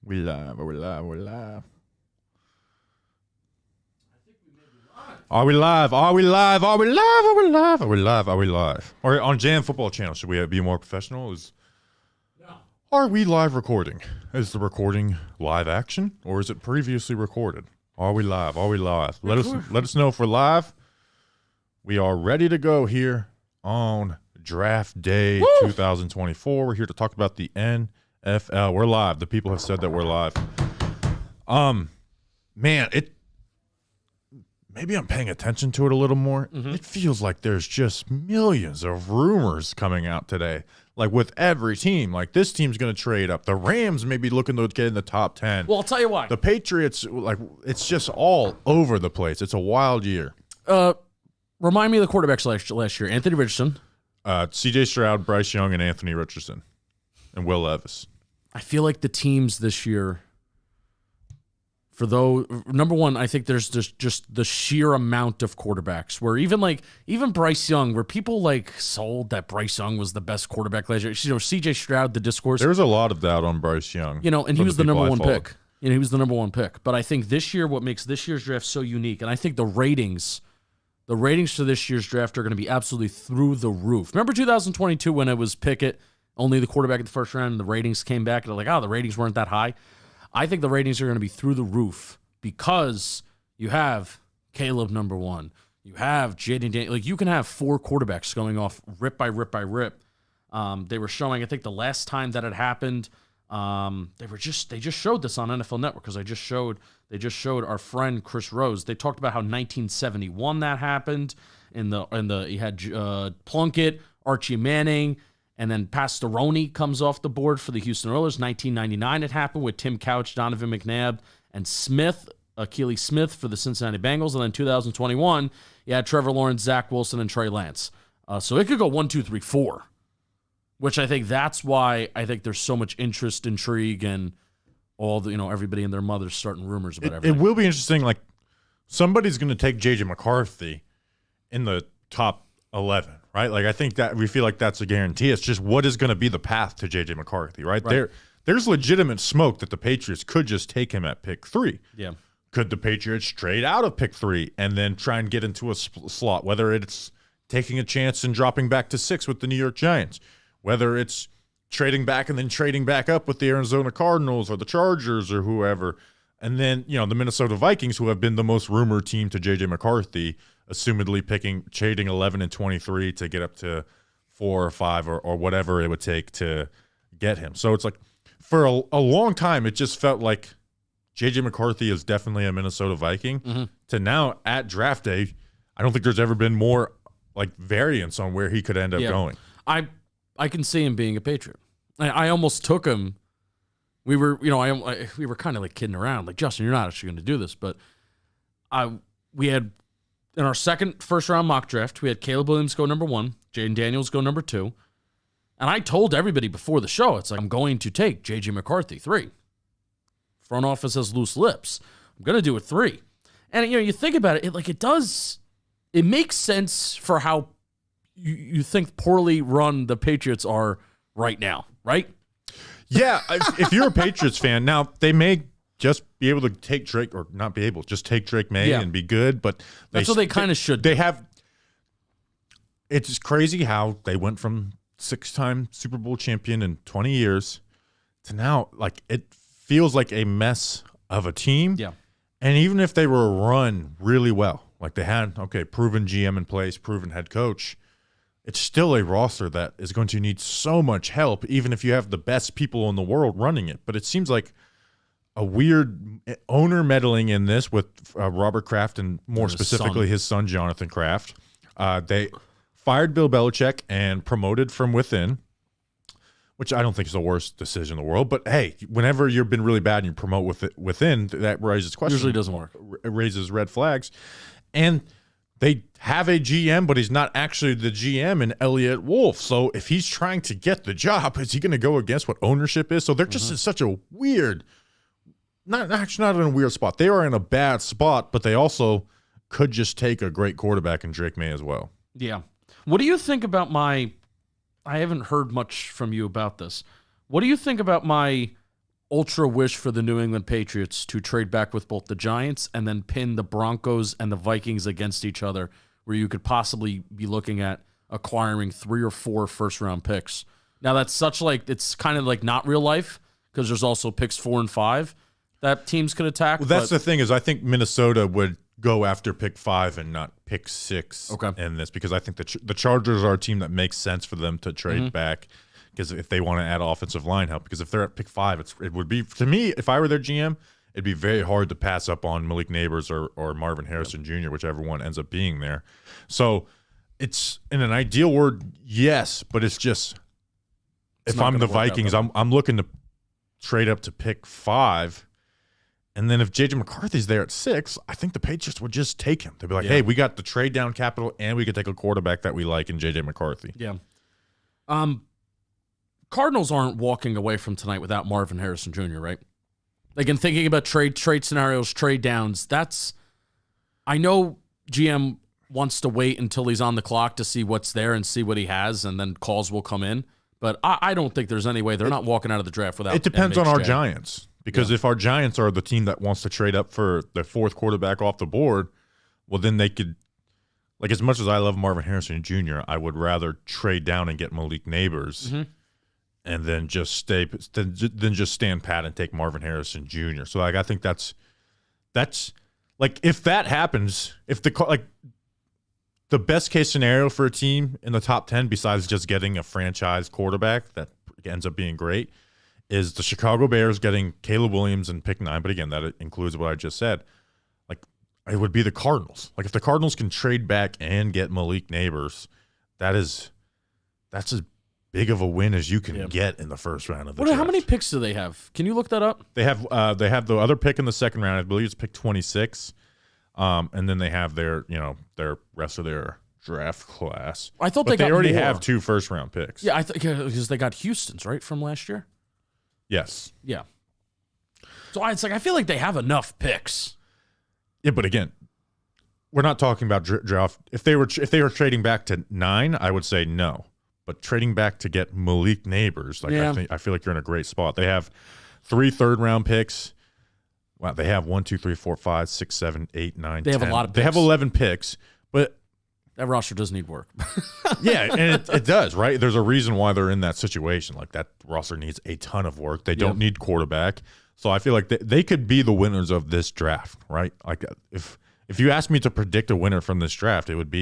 We live. We're live. We're live. Are we live? Are we live? Are we live? Are we live? Are we live? Are we live? Or on Jam Football Channel, should we be more professional? No. Are we live recording? Is the recording live action, or is it previously recorded? Are we live? Are we live? Let us know if we're live. We are ready to go here on Draft Day 2024. We're here to talk about the NFL. We're live. The people have said that we're live. Man, maybe I'm paying attention to it a little more. Mm-hmm. It feels like there's just millions of rumors coming out today. Like with every team, like this team's going to trade up. The Rams may be looking to get in the top 10. Well, I'll tell you why. The Patriots, like it's just all over the place. It's a wild year. Remind me of the quarterbacks last year. Anthony Richardson. C.J. Stroud, Bryce Young, and Anthony Richardson. And Will Levis. I feel like the teams this year, number one, I think there's just the sheer amount of quarterbacks where even Bryce Young, where people sold that Bryce Young was the best quarterback last year. C.J. Stroud, the discourse. There was a lot of doubt on Bryce Young. And he was the number one pick. He was the number one pick. But I think this year, what makes this year's draft so unique, and I think the ratings for this year's draft are going to be absolutely through the roof. Remember 2022 when it was Pickett, only the quarterback in the first round, and the ratings came back, and they're like, the ratings weren't that high. I think the ratings are going to be through the roof because you have Caleb number one. You have Jaden Daniels. You can have four quarterbacks going off rip by rip by rip. They were showing, I think the last time that it happened, they just showed this on NFL Network because they just showed our friend Chris Rose. They talked about how 1971 that happened. You had Plunkett, Archie Manning, and then Pastoroni comes off the board for the Houston Oilers. 1999 it happened with Tim Couch, Donovan McNabb, and Akili Smith for the Cincinnati Bengals. And then 2021, you had Trevor Lawrence, Zach Wilson, and Trey Lance. So it could go 1, 2, 3, 4, which I think that's why I think there's so much interest, intrigue, and all the everybody and their mothers starting rumors about everything. It will be interesting. Like somebody's going to take J.J. McCarthy in the top 11. Right, like I think that we feel like that's a guarantee. It's just what is going to be the path to J.J. McCarthy, right? There's legitimate smoke that the Patriots could just take him at pick 3. Yeah. Could the Patriots trade out of pick 3 and then try and get into a slot, whether it's taking a chance and dropping back to 6 with the New York Giants, whether it's trading back and then trading back up with the Arizona Cardinals or the Chargers or whoever, and then, the Minnesota Vikings, who have been the most rumored team to J.J. McCarthy, assumedly trading 11 and 23 to get up to 4 or 5 or whatever it would take to get him. So it's like for a long time, it just felt like J.J. McCarthy is definitely a Minnesota Viking. To now at draft day, I don't think there's ever been more variance on where he could end up going. I can see him being a Patriot. I almost took him. We were kind of kidding around, like, Justin, you're not actually going to do this, but we had. In our second first-round mock draft, we had Caleb Williams go number 1, Jaden Daniels go number 2. And I told everybody before the show, it's like, I'm going to take J.J. McCarthy 3. Front office has loose lips. I'm going to do it 3. And, you think about it, it makes sense for how you think poorly run the Patriots are right now, right? Yeah, if you're a Patriots fan, now they may just be able to take Drake, or not be able, just take Drake May and be good. But that's what they kind of should do. They have. It's just crazy how they went from 6-time Super Bowl champion in 20 years to now, it feels like a mess of a team. Yeah. And even if they were run really well, they had, proven GM in place, proven head coach, it's still a roster that is going to need so much help, even if you have the best people in the world running it. But it seems like a weird owner meddling in this with Robert Kraft and more specifically his son, Jonathan Kraft. They fired Bill Belichick and promoted from within, which I don't think is the worst decision in the world. But, hey, whenever you've been really bad and you promote within, that raises questions. Usually doesn't work. It raises red flags. And they have a GM, but he's not actually the GM in Elliott Wolf. So if he's trying to get the job, is he going to go against what ownership is? So they're just in such a weird – not in a weird spot. They are in a bad spot, but they also could just take a great quarterback in Drake May as well. Yeah. What do you think about I haven't heard much from you about this. What do you think about my ultra wish for the New England Patriots to trade back with both the Giants and then pin the Broncos and the Vikings against each other, where you could possibly be looking at acquiring 3 or 4 first-round picks. Now, that's it's kind of like not real life, because there's also picks 4 and 5 that teams could attack. Well, that's the thing, is I think Minnesota would go after pick 5 and not pick 6 in this, because I think the Chargers are a team that makes sense for them to trade back, because if they want to add offensive line help, because if they're at pick 5, it would be, to me, if I were their GM, it'd be very hard to pass up on Malik Neighbors or Marvin Harrison Jr., whichever one ends up being there. So it's, in an ideal world, yes, but it's just, if I'm the Vikings, I'm looking to trade up to pick 5. And then if J.J. McCarthy's there at 6, I think the Patriots would just take him. They'd be like, hey, we got the trade down capital, and we could take a quarterback that we like in J.J. McCarthy. Yeah. Cardinals aren't walking away from tonight without Marvin Harrison Jr., right? Like, in thinking about trade scenarios, trade downs, I know GM wants to wait until he's on the clock to see what's there and see what he has, and then calls will come in. But I don't think there's any way they're not walking out of the draft without. It depends on our Giants. Because if our Giants are the team that wants to trade up for the 4th quarterback off the board, well, then they could, like, as much as I love Marvin Harrison Jr., I would rather trade down and get Malik Neighbors and then just stand pat and take Marvin Harrison Jr. So, like, I think that's like, if that happens, if the best case scenario for a team in the top 10, besides just getting a franchise quarterback that ends up being great, is the Chicago Bears getting Caleb Williams and pick 9. But again, that includes what I just said. Like, it would be the Cardinals. Like, if the Cardinals can trade back and get Malik Neighbors, that's as big of a win as you can get in the first round of the draft. How many picks do they have? Can you look that up? They have the other pick in the second round. I believe it's pick 26. And then they have their rest of their draft class. I thought they already more. have 2 first-round picks. Yeah, because they got Houston's, right, from last year? Yes. Yeah. So I feel like they have enough picks. Yeah, but again, we're not talking about draft. If they were trading back to 9, I would say no. But trading back to get Malik Neighbors, I feel like you're in a great spot. They have 3 third-round picks. Wow, they have 1, 2, 3, 4, 5, 6, 7, 8, 9, 10. They have a lot of picks. They have 11 picks, but that roster does need work. yeah, and it does, right? There's a reason why they're in that situation. Like, that roster needs a ton of work. They don't need quarterback. So I feel like they could be the winners of this draft, right? Like, if you ask me to predict a winner from this draft, it would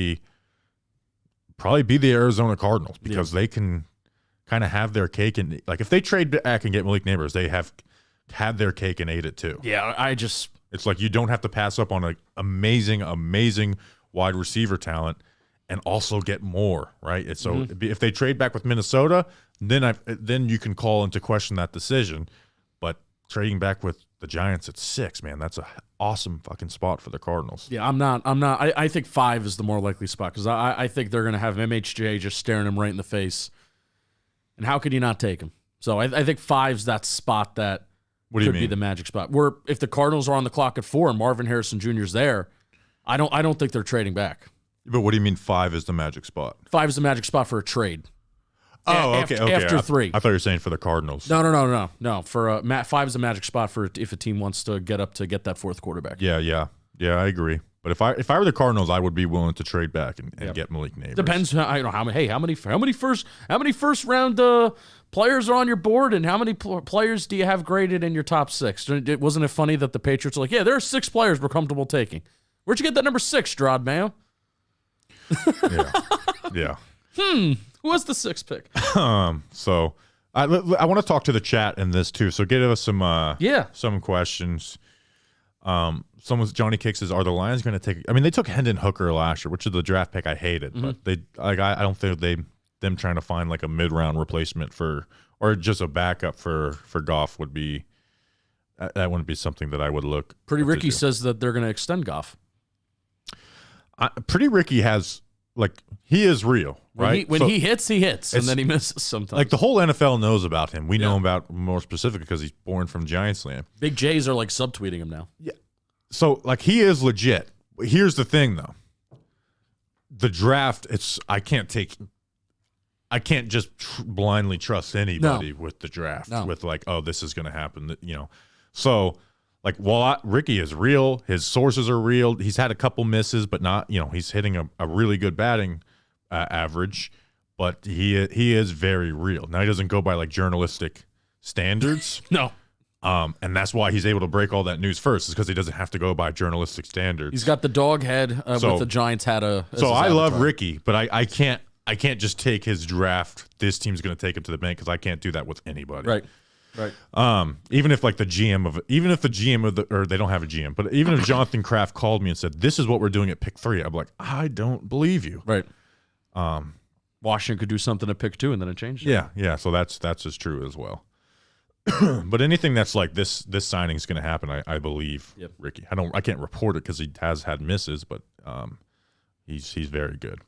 probably be the Arizona Cardinals, because they can kind of have their cake. And, like, if they trade back and get Malik Neighbors, they have had their cake and ate it too. Yeah, it's like, you don't have to pass up on an amazing wide receiver talent and also get more, right? It's so if they trade back with Minnesota, then you can call into question that decision. But trading back with the Giants at 6, man, that's an awesome fucking spot for the Cardinals. Yeah, I'm not. I think 5 is the more likely spot, because I think they're going to have MHJ just staring him right in the face. And how could you not take him? So I think 5's that spot that could be the magic spot. Where if the Cardinals are on the clock at 4 and Marvin Harrison Jr.'s there, I don't think they're trading back. But what do you mean 5 is the magic spot? 5 is the magic spot for a trade. Oh, okay. After 3. I thought you were saying for the Cardinals. No. For 5 is the magic spot for if a team wants to get up to get that 4th quarterback. Yeah, I agree. But if I were the Cardinals, I would be willing to trade back and get Malik Neighbors. Depends. How many first round players are on your board, and how many players do you have graded in your top 6? Wasn't it funny that the Patriots were like, yeah, there are 6 players we're comfortable taking. Where'd you get that number 6, Gerard Mayo? Yeah. Who was the 6th pick? So I want to talk to the chat in this too. So give us some questions. Johnny Kick says, are the Lions going to take? I mean, they took Hendon Hooker last year, which is the draft pick I hated. But I don't think them trying to find like a mid-round replacement or just a backup for Goff would be. That wouldn't be something that I would look. Pretty Ricky says that they're going to extend Goff. Pretty Ricky has, like, he is real, right? When he hits, and then he misses sometimes. Like, the whole NFL knows about him. We know about more specifically because he's born from Giants land. Big J's are like subtweeting him now. Yeah. So, like, he is legit. Here's the thing, though. The draft, I can't take I can't just blindly trust anybody with the draft with like, oh, this is going to happen, So like, while Ricky is real, his sources are real. He's had a couple misses, but not, he's hitting a really good batting average, but he is very real. Now he doesn't go by like journalistic standards. No. And that's why he's able to break all that news first, is because he doesn't have to go by journalistic standards. He's got the dog head with the Giants hat. So I love Ricky, but I can't just take his draft. This team's going to take him to the bank, because I can't do that with anybody. Right. Even if like the GM of the, or they don't have a GM, but even if Jonathan Kraft called me and said, this is what we're doing at pick 3, I'm like, I don't believe you. Right. Washington could do something at pick 2 and then it changed. Yeah. So that's as true as well. But anything that's like this signing is going to happen, I believe. Yep. Ricky. I can't report it because he has had misses, but he's very good.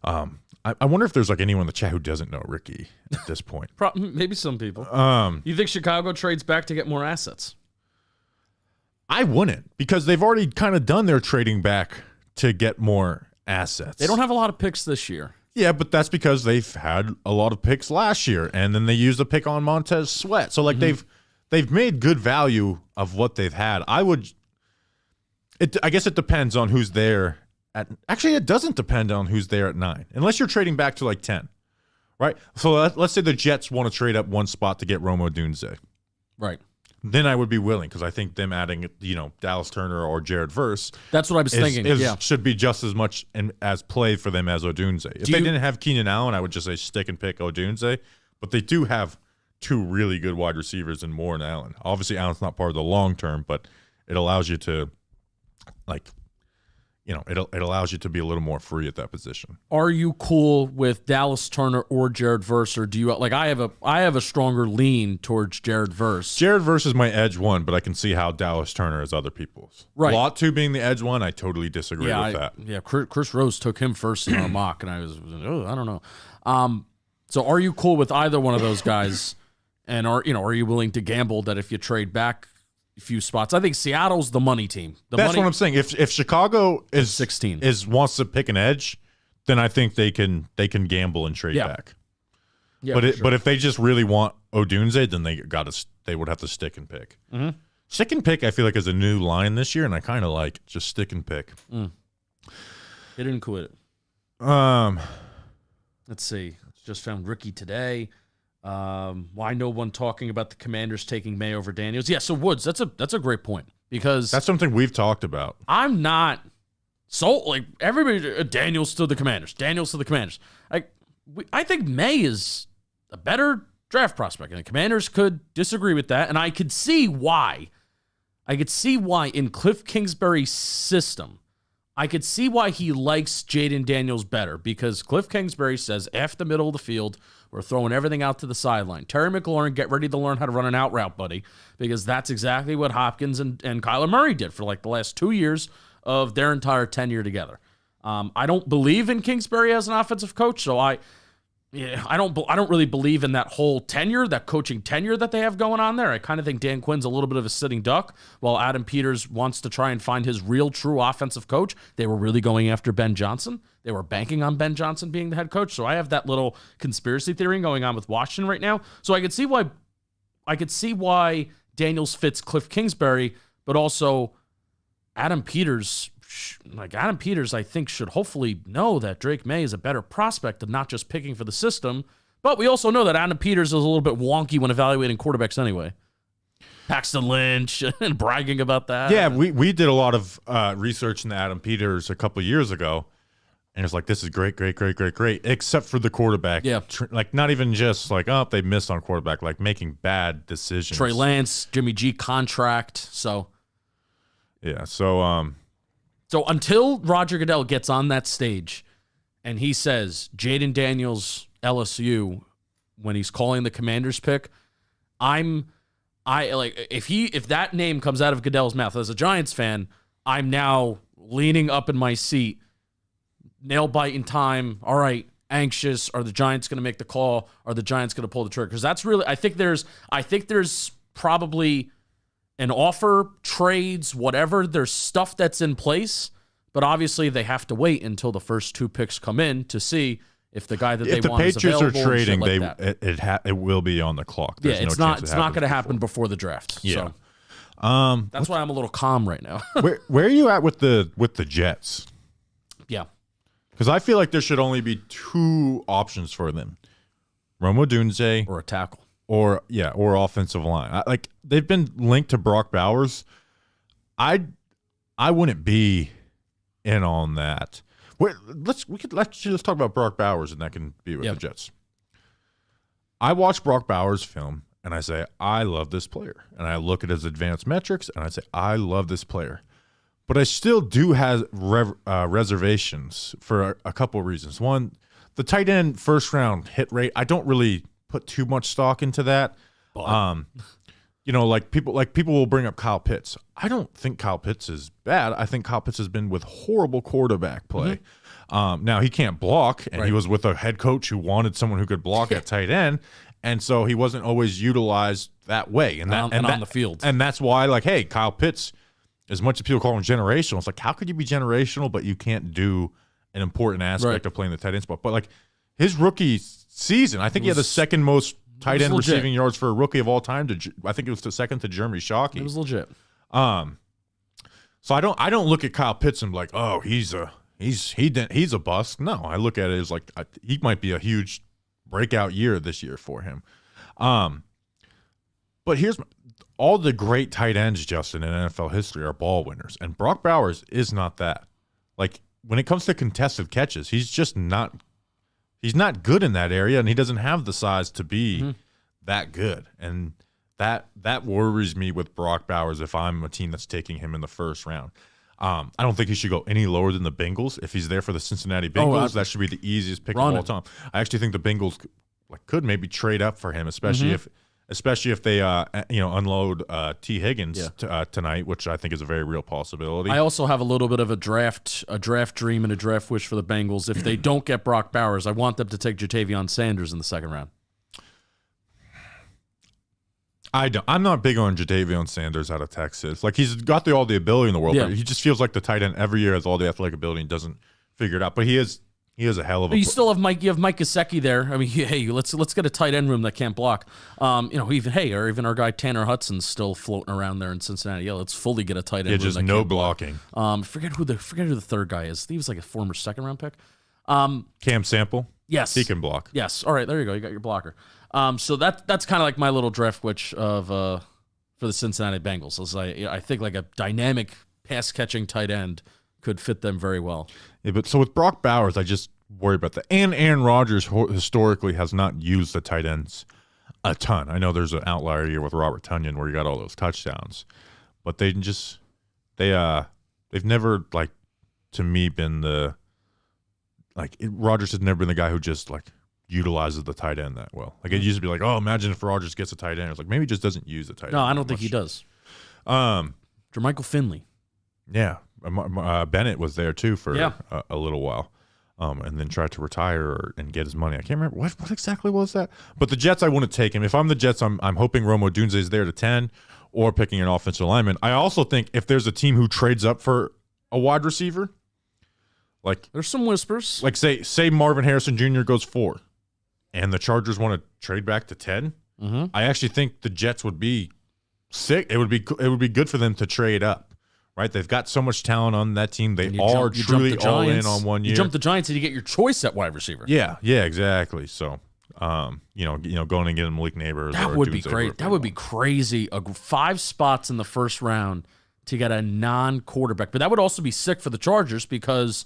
I wonder if there's like anyone in the chat who doesn't know Ricky at this point. Maybe some people. You think Chicago trades back to get more assets? I wouldn't, because they've already kind of done their trading back to get more assets. They don't have a lot of picks this year. Yeah, but that's because they've had a lot of picks last year, and then they used a pick on Montez Sweat. So like they've made good value of what they've had. I guess it depends on who's there at. Actually, it doesn't depend on who's there at 9, unless you're trading back to like 10, right? So let's say the Jets want to trade up one spot to get Rome Odunze. Right. Then I would be willing, because I think them adding, Dallas Turner or Jared Verse. That's what I was thinking. Should be just as much as play for them as Odunze. If they didn't have Keenan Allen, I would just say stick and pick Odunze. But they do have 2 really good wide receivers in Moore and Allen. Obviously, Allen's not part of the long term, but it allows you to, it allows you to be a little more free at that position. Are you cool with Dallas Turner or Jared Verse, or do you like? I have a stronger lean towards Jared Verse. Jared Verse is my edge one, but I can see how Dallas Turner is other people's. Right. Latu being the edge one, I totally disagree with that. Yeah, Chris Rose took him first in our mock, and I don't know. So are you cool with either one of those guys? And are you willing to gamble that if you trade back a few spots? I think Seattle's the money team. That's what I'm saying. If Chicago is 16 wants to pick an edge, then I think they can gamble and trade back. Yeah, but if they just really want Odunze, then they would have to stick and pick. Mm-hmm. Stick and pick, I feel like, is a new line this year, and I kind of like just stick and pick. They didn't quit it. Let's see. Just found Ricky today. Why no one talking about the Commanders taking May over Daniels? Yeah, so Woods, that's a great point, because that's something we've talked about. I'm not everybody. Daniels to the Commanders. Daniels to the Commanders. I think May is a better draft prospect, and the Commanders could disagree with that, and I could see why. In Cliff Kingsbury's system, I could see why he likes Jaden Daniels better, because Cliff Kingsbury says, F the middle of the field, we're throwing everything out to the sideline. Terry McLaurin, get ready to learn how to run an out route, buddy, because that's exactly what Hopkins and Kyler Murray did for like the last 2 years of their entire tenure together. I don't believe in Kingsbury as an offensive coach, so I don't really believe in that whole tenure, that coaching tenure that they have going on there. I kind of think Dan Quinn's a little bit of a sitting duck, while Adam Peters wants to try and find his real, true offensive coach. They were really going after Ben Johnson. They were banking on Ben Johnson being the head coach. So I have that little conspiracy theory going on with Washington right now. So I could see why Daniels fits Cliff Kingsbury, but also Adam Peters, I think, should hopefully know that Drake May is a better prospect than not just picking for the system. But we also know that Adam Peters is a little bit wonky when evaluating quarterbacks anyway. Paxton Lynch and bragging about that. Yeah, we did a lot of research into Adam Peters a couple of years ago, and it's like, this is great, except for the quarterback. Yeah. Not even just like, oh, they missed on quarterback, like making bad decisions. Trey Lance, Jimmy G contract. So until Roger Goodell gets on that stage and he says Jaden Daniels, LSU, when he's calling the Commanders pick, if that name comes out of Goodell's mouth as a Giants fan, I'm now leaning up in my seat, nail biting time. All right, anxious. Are the Giants going to make the call? Are the Giants going to pull the trigger? Because that's really, I think there's probably an offer, trades, whatever. There's stuff that's in place, but obviously they have to wait until the first 2 picks come in to see if the guy that If they the want is Patriots are available and shit trading, like that. it will be on the clock. There's It's no not chance going to happen before the draft. Yeah. So. That's why I'm a little calm right now. where are you at with the Jets? Yeah. Because I feel like there should only be 2 options for them: Rome Odunze Or a tackle. or offensive line. They've been linked to Brock Bowers. I wouldn't be in on that. Let's just talk about Brock Bowers, and that can be with the Jets. I watch Brock Bowers' film, and I say, I love this player. And I look at his advanced metrics, and I say, I love this player. But I still do have reservations for a couple of reasons. One, the tight end first round hit rate, I don't really put too much stock into that. People will bring up Kyle Pitts. I don't think Kyle Pitts is bad. I think Kyle Pitts has been with horrible quarterback play. Now he can't block, and he was with a head coach who wanted someone who could block at tight end, and so he wasn't always utilized that way. And on the field, and that's why, hey, Kyle Pitts, as much as people call him generational, it's like, how could you be generational but you can't do an important aspect of playing the tight end spot? But his rookie season, I think he had the second most tight end receiving yards for a rookie of all time. I think it was the second to Jeremy Shockey. It was legit. So I don't look at Kyle Pitts and be like, oh, he's a bust. No, I look at it as he might be a huge breakout year this year for him. But here's all the great tight ends, Justin, in NFL history are ball winners, and Brock Bowers is not that. When it comes to contested catches, he's just not. He's not good in that area, and he doesn't have the size to be that good. And that worries me with Brock Bowers if I'm a team that's taking him in the first round. I don't think he should go any lower than the Bengals. If he's there for the Cincinnati Bengals, that should be the easiest pick of all time. I actually think the Bengals could maybe trade up for him, especially if they unload T. Higgins tonight, which I think is a very real possibility. I also have a little bit of a draft dream and a draft wish for the Bengals. If they don't get Brock Bowers, I want them to take Jatavion Sanders in the second round. I'm not big on Jatavion Sanders out of Texas. He's got all the ability in the world, but he just feels like the tight end every year has all the athletic ability and doesn't figure it out. But he is a hell of a. You still have Mike. You have Mike Gesicki there. I mean, hey, let's get a tight end room that can't block. Even our guy Tanner Hudson's still floating around there in Cincinnati. Yeah, let's fully get a tight end room. Just that no can't blocking. Forget who the third guy is. He was a former second round pick. Cam Sample. Yes, he can block. Yes. All right, there you go. You got your blocker. So that's kind of my little draft wish for the Cincinnati Bengals. I think a dynamic pass catching tight end could fit them very well. Yeah, but so with Brock Bowers, I just worry about that. And Aaron Rodgers historically has not used the tight ends a ton. I know there's an outlier year with Robert Tonyan where he got all those touchdowns, but they've never to me been the Rodgers has never been the guy who just utilizes the tight end that well. It used to be oh, imagine if Rodgers gets a tight end. It's maybe he just doesn't use the tight end. No, I don't think he does. Jermichael Finley. Yeah. Bennett was there too for a little while, and then tried to retire and get his money. I can't remember what exactly was that. But the Jets, I wouldn't take him. If I'm the Jets, I'm hoping Rome Odunze is there to 10 or picking an offensive lineman. I also think if there's a team who trades up for a wide receiver, there's some whispers. Say Marvin Harrison Jr. goes 4, and the Chargers want to trade back to 10. I actually think the Jets would be sick. It would be good for them to trade up. Right, they've got so much talent on that team. They are truly all in on 1 year. You jump the Giants and you get your choice at wide receiver. Yeah, exactly. So, going and getting Malik Neighbors. That would be great. That would be crazy. 5 spots in the first round to get a non-quarterback, but that would also be sick for the Chargers because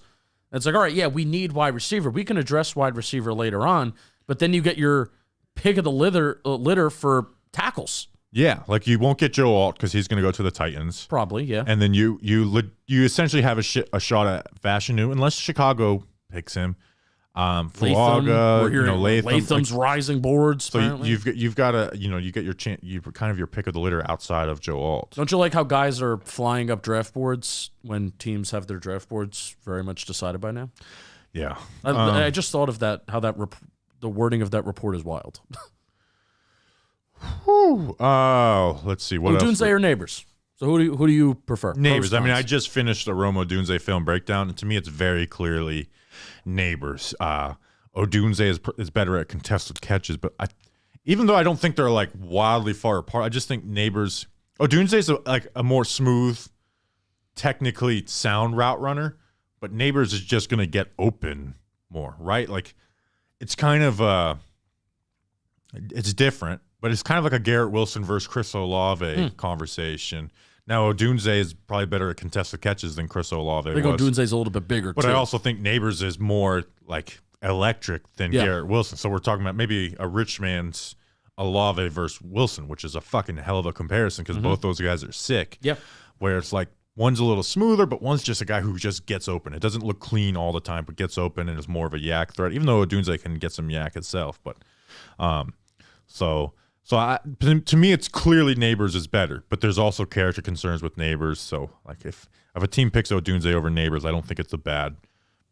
it's all right. Yeah, we need wide receiver. We can address wide receiver later on, but then you get your pick of the litter for tackles. Yeah, you won't get Joe Alt because he's going to go to the Titans. Probably, yeah. And then you essentially have a shot at Fashanu unless Chicago picks him. Latham, Latham's rising boards. So apparently. you've got you get your chance. You kind of your pick of the litter outside of Joe Alt. Don't you like how guys are flying up draft boards when teams have their draft boards very much decided by now? Yeah, I just thought of that. How the wording of that report is wild. Let's see. What else? Odunze or Neighbors? So who do you prefer? Neighbors. I mean, I just finished the Rome Odunze film breakdown, and to me, it's very clearly Neighbors. Odunze is better at contested catches, but even though I don't think they're like wildly far apart, I just think Neighbors Odunze is like a more smooth, technically sound route runner, but Neighbors is just going to get open more, right? Like it's kind of it's different, but it's kind of like a Garrett Wilson versus Chris Olave conversation. Now, Odunze is probably better at contested catches than Chris Olave was. I think Odunze is a little bit bigger, but too. I also think Neighbors is more like electric than Garrett Wilson. So we're talking about maybe a rich man's Olave versus Wilson, which is a fucking hell of a comparison because both those guys are sick. Yeah. Where it's like one's a little smoother, but one's just a guy who just gets open. It doesn't look clean all the time, but gets open and is more of a yak threat, even though Odunze can get some yak itself. But to me, it's clearly Neighbors is better, but there's also character concerns with Neighbors. So like if a team picks Odunze over Neighbors, I don't think it's a bad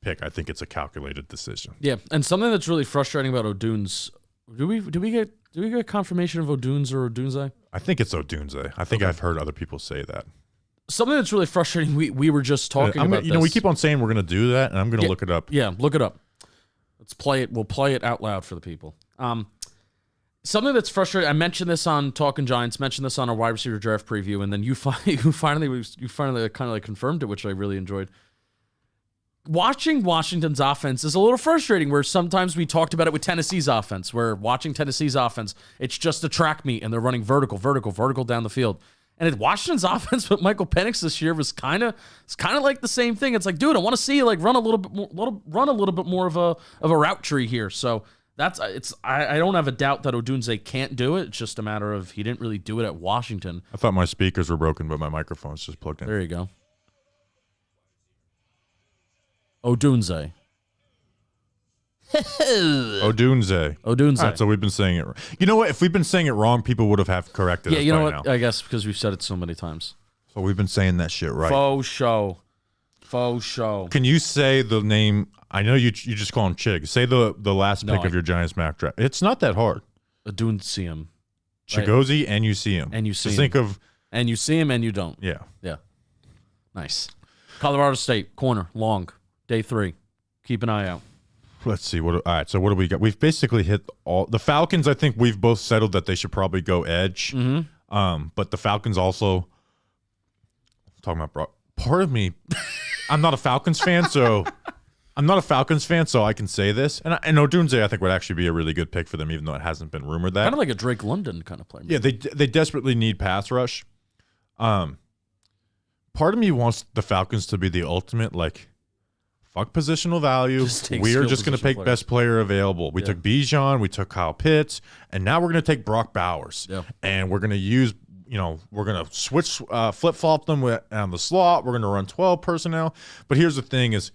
pick. I think it's a calculated decision. Yeah, and something that's really frustrating about Odunze, do we get confirmation of Odunze or Odunze? I think it's Odunze. I think I've heard other people say that. Something that's really frustrating. We were just talking about. We keep on saying we're going to do that, and I'm going to look it up. Yeah, look it up. Let's play it. We'll play it out loud for the people. Something that's frustrating. I mentioned this on Talking Giants. Mentioned this on our wide receiver draft preview, and then you finally kind of like confirmed it, which I really enjoyed. Watching Washington's offense is a little frustrating, where sometimes we talked about it with Tennessee's offense, where watching Tennessee's offense, it's just a track meet, and they're running vertical down the field. And Washington's offense with Michael Penix this year was kind of like the same thing. It's like, dude, I want to see you like run a little bit more of a route tree here. So I don't have a doubt that Odunze can't do it. It's just a matter of he didn't really do it at Washington. I thought my speakers were broken, but my microphone's just plugged in. There you go. Odunze. Odunze. All right, so we've been saying it. You know what? If we've been saying it wrong, people would have corrected us by now. Yeah, you know what? I guess because we've said it so many times. So we've been saying that shit right. Faux show. Can you say the name? I know you just call him Chig. Say the last pick of your Giants mock draft. It's not that hard. Odunze. Chigozie, and you see him. And you see just him. think of. And you see him and you don't. Yeah. Yeah. Nice. Colorado State, corner, long, day 3. Keep an eye out. Let's see. All right, so what do we got? We've basically hit all. The Falcons, I think we've both settled that they should probably go edge. But the Falcons also. Talking about. Part of me. I'm not a Falcons fan, so. I can say this. And Odunze, I think, would actually be a really good pick for them, even though it hasn't been rumored that. Kind of like a Drake London kind of player. Yeah, they desperately need pass rush. Part of me wants the Falcons to be the ultimate, like, fuck positional value. We're just going to pick best player available. We took Bijan, we took Kyle Pitts, and now we're going to take Brock Bowers. Yeah. And we're going to use, we're going to switch, flip-flop them on the slot. We're going to run 12 personnel. But here's the thing is,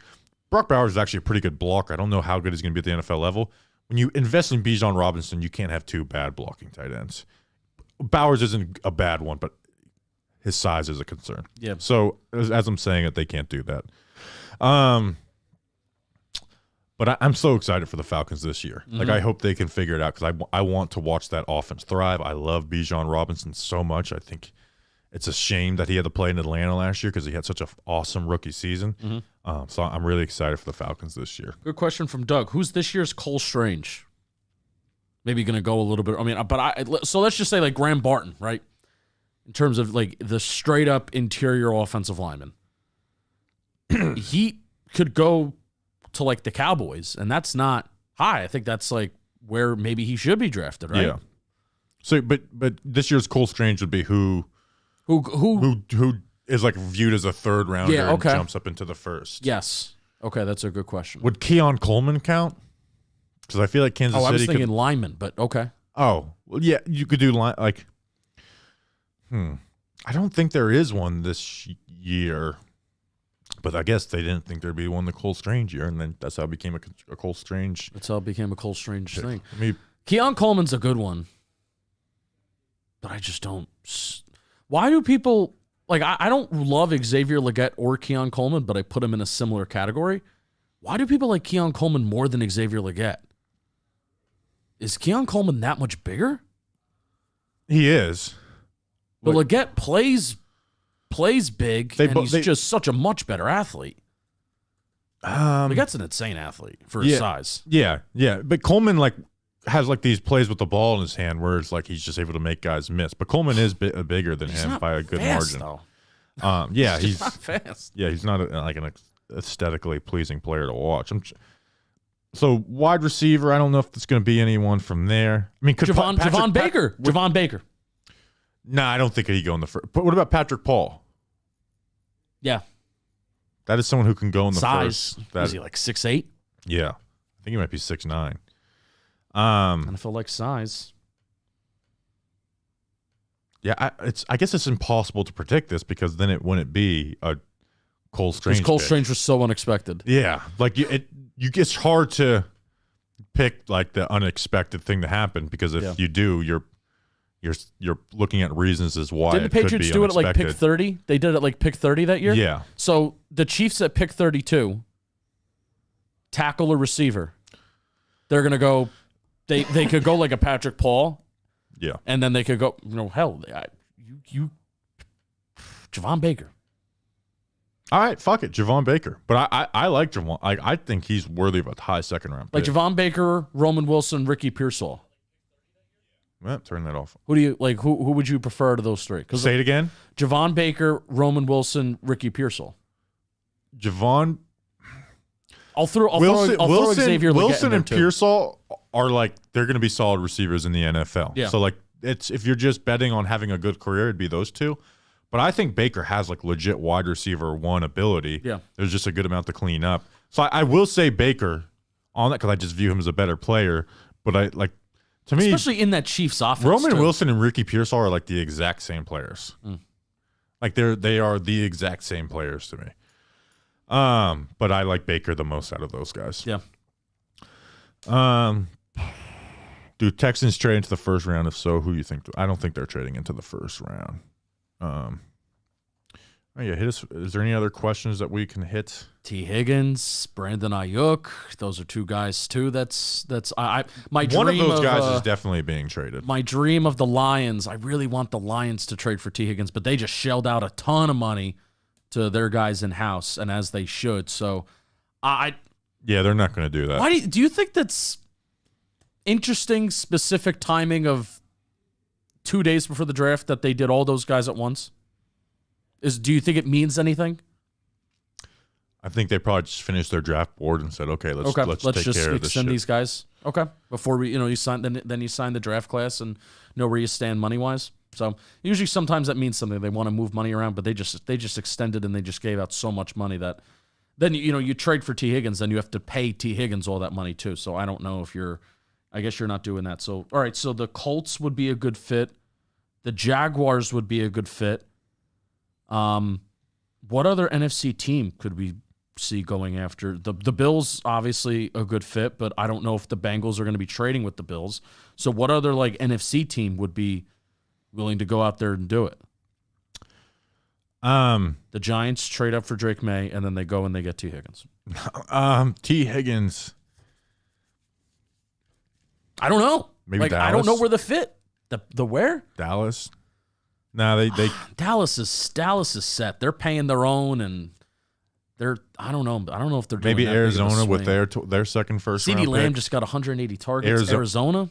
Brock Bowers is actually a pretty good blocker. I don't know how good he's going to be at the NFL level. When you invest in Bijan Robinson, you can't have 2 bad blocking tight ends. Bowers isn't a bad one, but his size is a concern. Yeah. So as I'm saying it, they can't do that. But I'm so excited for the Falcons this year. Like, I hope they can figure it out because I want to watch that offense thrive. I love Bijan Robinson so much. I think it's a shame that he had to play in Atlanta last year because he had such an awesome rookie season. So I'm really excited for the Falcons this year. Good question from Doug. Who's this year's Cole Strange? Maybe going to go a little bit. I mean, so let's just say like Graham Barton, right? In terms of like the straight up interior offensive lineman. He could go to like the Cowboys, and that's not high. I think that's like where maybe he should be drafted, right? Yeah. So, but this year's Cole Strange would be who is like viewed as a third rounder and jumps up into the first. Yes. Okay, that's a good question. Would Keon Coleman count? Because I feel like Kansas City. I was thinking lineman, but okay. Oh, well, yeah, you could do like. I don't think there is one this year, but I guess they didn't think there'd be one the Cole Strange year, and then that's how it became a Cole Strange. That's how it became a Cole Strange thing. I mean, Keon Coleman's a good one, but I just don't. Why do people like? I don't love Xavier Legette or Keon Coleman, but I put him in a similar category. Why do people like Keon Coleman more than Xavier Legette? Is Keon Coleman that much bigger? He is. But Legette plays big, and he's just such a much better athlete. Like, that's an insane athlete for his size. Yeah. But Coleman has these plays with the ball in his hand where it's he's just able to make guys miss. But Coleman is bigger than him by a good margin. Though. He's not fast. Yeah, he's not an aesthetically pleasing player to watch. So wide receiver, I don't know if there's going to be anyone from there. I mean, could Javon Baker? Javon Baker. Nah, I don't think he'd go in the first. But what about Patrick Paul? Yeah. That is someone who can go in the size. first. Is he 6'8"? Yeah. I think he might be 6'9". NFL size. Yeah, I guess it's impossible to predict this because then it wouldn't be a Cole Strange. Because Cole Strange was so unexpected. Yeah, it's hard to pick the unexpected thing to happen because if you do, you're looking at reasons as why. Didn't the Patriots do it at pick 30? They did it at pick 30 that year? Yeah. So the Chiefs at pick 32, tackle or receiver. They're going to go, they could go like a Patrick Paul. Yeah. And then they could go, Javon Baker. All right, fuck it, Javon Baker. But I like Javon. I think he's worthy of a high second round pick. Javon Baker, Roman Wilson, Ricky Pearsall. Well, turn that off. Who do you like? Who would you prefer to those three? Say it again. Javon Baker, Roman Wilson, Ricky Pearsall. Javon. I'll throw Xavier Wilson and Pearsall are they're going to be solid receivers in the NFL. Yeah. So it's if you're just betting on having a good career, it'd be those two. But I think Baker has legit wide receiver one ability. Yeah. There's just a good amount to clean up. So I will say Baker on that because I just view him as a better player. But to me, especially in that Chiefs offense, Roman Wilson and Ricky Pearsall are the exact same players. They are the exact same players to me. But I like Baker the most out of those guys. Yeah. Do Texans trade into the first round? If so, who you think? I don't think they're trading into the first round. Hit us. Is there any other questions that we can hit? T. Higgins, Brandon Ayuk. Those are two guys too. That's my dream. One of those guys is definitely being traded. My dream of the Lions. I really want the Lions to trade for T. Higgins, but they just shelled out a ton of money to their guys in house, and as they should. So, yeah, they're not going to do that. Why do you think that's interesting? Specific timing of 2 days before the draft that they did all those guys at once. Do you think it means anything? I think they probably just finished their draft board and said, "Okay, let's take just care of this extend shit." these guys." Okay, before you sign, then you sign the draft class and know where you stand money wise. So usually, sometimes that means something. They want to move money around, but they just extended and they just gave out so much money that then you trade for T. Higgins, then you have to pay T. Higgins all that money too. So I don't know if I guess you're not doing that. So all right, so the Colts would be a good fit. The Jaguars would be a good fit. What other NFC team could we see going after? The Bills, obviously a good fit, but I don't know if the Bengals are going to be trading with the Bills. So what other NFC team would be willing to go out there and do it? The Giants trade up for Drake May, and then they go and they get T. Higgins. T. Higgins. I don't know. Maybe Dallas? I don't know where the fit. The where? Dallas. No, they Dallas is set. They're paying their own, and I don't know if they're doing maybe that Arizona with their second first round CeeDee Lamb pick. just got 180 targets. Arizona,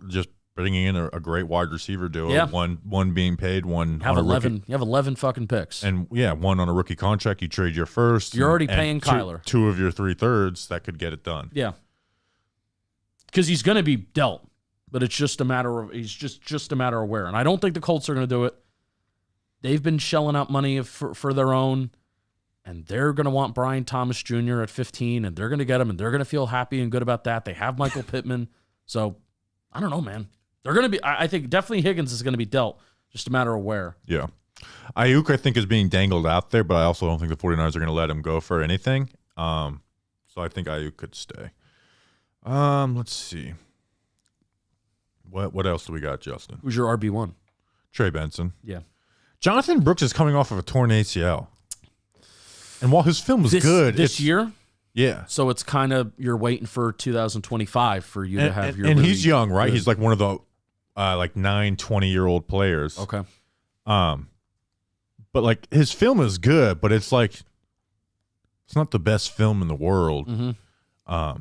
just bringing in a great wide receiver duo. Yeah. One being paid, one have on 11. Rookie, you have 11 fucking picks, and one on a rookie contract. You trade your first. You're already paying Kyler two of your 3/3. That could get it done. Yeah, because he's going to be dealt. But it's just a matter of just a matter of where. And I don't think the Colts are going to do it. They've been shelling out money for their own, and they're going to want Brian Thomas Jr. at 15, and they're going to get him, and they're going to feel happy and good about that. They have Michael Pittman. So, I don't know, man. They're going to be – I think definitely Higgins is going to be dealt. Just a matter of where. Yeah. Ayuk, I think, is being dangled out there, but I also don't think the 49ers are going to let him go for anything. So I think Ayuk could stay. Let's see. What else do we got, Justin? Who's your RB1? Trey Benson. Yeah. Jonathan Brooks is coming off of a torn ACL. And while his film was good. This year? Yeah. So it's kind of you're waiting for 2025 for you to have your. And he's young, right? Good. He's one of the 20-year-old players. Okay. But his film is good, but it's It's not the best film in the world. Mm-hmm.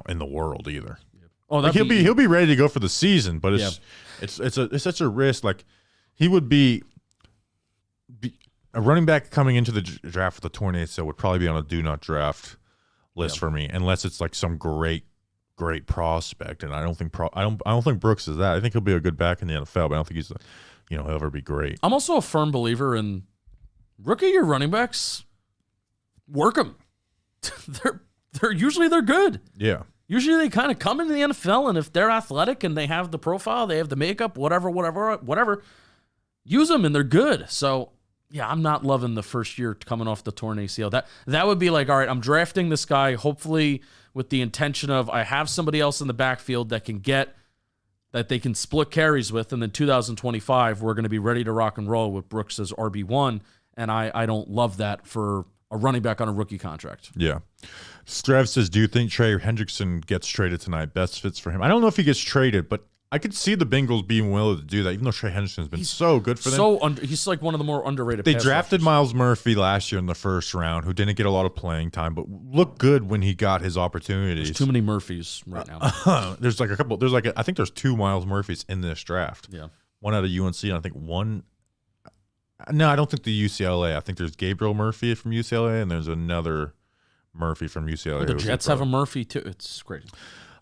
In the world either. Oh, like he'll be ready to go for the season, but it's such a risk. Like he would be a running back coming into the draft with a torn ACL would probably be on a do not draft list for me, unless it's like some great prospect. And I don't think Brooks is that. I think he'll be a good back in the NFL, but I don't think he'll ever be great. I'm also a firm believer in rookie year running backs. Work them. they're usually good. Yeah. Usually they kind of come into the NFL, and if they're athletic and they have the profile, they have the makeup, whatever, use them and they're good. So yeah, I'm not loving the first year coming off the torn ACL. That would be like, all right, I'm drafting this guy, hopefully with the intention of I have somebody else in the backfield that they can split carries with, and then 2025 we're going to be ready to rock and roll with Brooks as RB1, and I don't love that for a running back on a rookie contract. Yeah. Strev says, do you think Trey Hendrickson gets traded tonight? Best fits for him. I don't know if he gets traded, but I could see the Bengals being willing to do that, even though Trey Hendrickson's been so good for them. He's like one of the more underrated. They drafted Miles Murphy last year in the first round, who didn't get a lot of playing time, but looked good when he got his opportunities. There's too many Murphys right now. There's like a couple. I think there's 2 Miles Murphys in this draft. Yeah. One out of UNC, and I think one. No, I don't think the UCLA. I think there's Gabriel Murphy from UCLA, and there's another Murphy from UCLA. The Jets have a Murphy too. It's great.